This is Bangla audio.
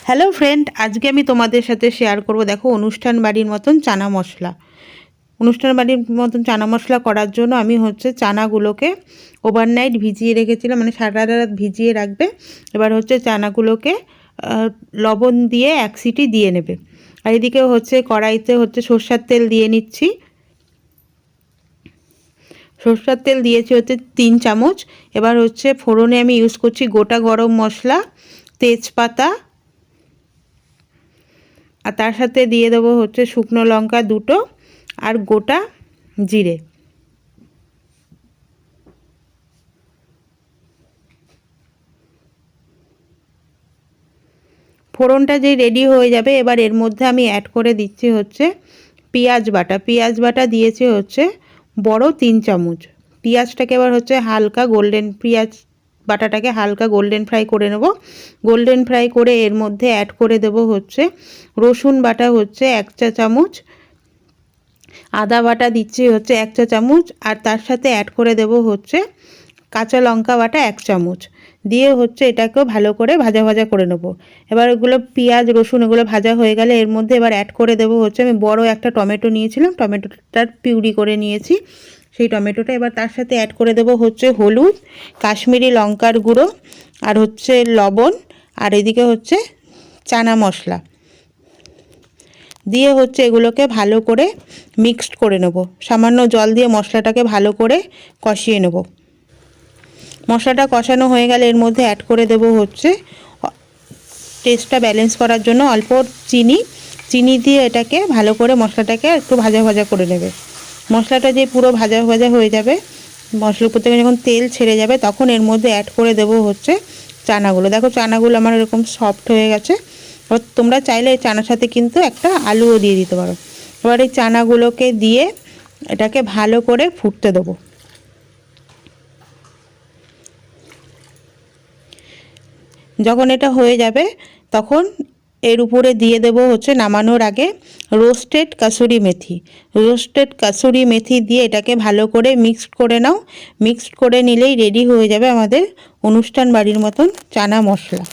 হ্যালো ফ্রেন্ড, আজকে আমি তোমাদের সাথে শেয়ার করব দেখো অনুষ্ঠান বাড়ির মতন চানা মশলা। অনুষ্ঠান বাড়ির মতন চানা মশলা করার জন্য আমি চানাগুলোকে ওভারনাইট ভিজিয়ে রেখেছিলাম, মানে সারা রাত ভিজিয়ে রাখবে। এবার চানাগুলোকে লবণ দিয়ে 1 সিটি দিয়ে নেবে। আর এদিকে কড়াইতে সরষের তেল দিয়ে নিচ্ছি। সরষের তেল দিয়েছি 3 চামচ। এবার ফোড়নে আমি ইউজ করছি গোটা গরম মশলা, তেজপাতা, আর তার সাথে দিয়ে দেবো শুকনো লঙ্কা 2টো আর গোটা জিরে। ফোড়নটা যেই রেডি হয়ে যাবে, এবার এর মধ্যে আমি অ্যাড করে দিচ্ছি পেঁয়াজ বাটা। পেঁয়াজ বাটা দিয়েছি বড় 3 চামচ। পেঁয়াজটাকে এবার হালকা গোল্ডেন, পেঁয়াজ বাটাটাকে হালকা গোল্ডেন ফ্রাই করে নেব। গোল্ডেন ফ্রাই করে এর মধ্যে অ্যাড করে দেব রসুন বাটা 1 চা চামচ, আদা বাটা দিচ্ছি 1 চা চামচ, আর তার সাথে অ্যাড করে দেব কাঁচা লঙ্কা বাটা 1 চামচ দিয়ে এটাকেও ভালো করে ভাজা ভাজা করে নেব। এবার এগুলো পেঁয়াজ রসুন এগুলো ভাজা হয়ে গেলে এর মধ্যে এবার অ্যাড করে দেব আমি বড় একটা টমেটো নিয়েছিলাম, টমেটোটার পিউরি করে নিয়েছি। সেই টমেটোটা এবার তার সাথে অ্যাড করে দেব হলুদ, কাশ্মীরি লঙ্কার গুঁড়ো, আর লবণ, আর এদিকে চানা মশলা দিয়ে এগুলোকে ভালো করে মিক্সড করে নেব। সামান্য জল দিয়ে মশলাটাকে ভালো করে কষিয়ে নেব। মশলাটা কষানো হয়ে গেলে এর মধ্যে অ্যাড করে দেব টেস্টটা ব্যালেন্স করার জন্য অল্প চিনি দিয়ে এটাকে ভালো করে মশলাটাকে একটু ভাজা ভাজা করে নেবে। মশলাটা যে পুরো ভাজা ভাজা হয়ে যাবে, মশলার উপর থেকে যখন তেল ছেড়ে যাবে, তখন এর মধ্যে অ্যাড করে দেব চানাগুলো। দেখো চানাগুলো আমার এরকম সফট হয়ে গেছে। এবার তোমরা চাইলে এই চানার সাথে কিন্তু একটা আলুও দিয়ে দিতে পারো। এবার এই চানাগুলোকে দিয়ে এটাকে ভালো করে ফুটতে দেবো। যখন এটা হয়ে যাবে তখন এর উপরে দিয়ে দেব নামানোর আগে রোস্টেড কাসুরি মেথি। রোস্টেড কাসুরি মেথি দিয়ে এটাকে ভালো করে মিক্সড করে নাও। মিক্সড করে নিলেই রেডি হয়ে যাবে আমাদের অনুষ্ঠান বাড়ির মতন চানা মশলা।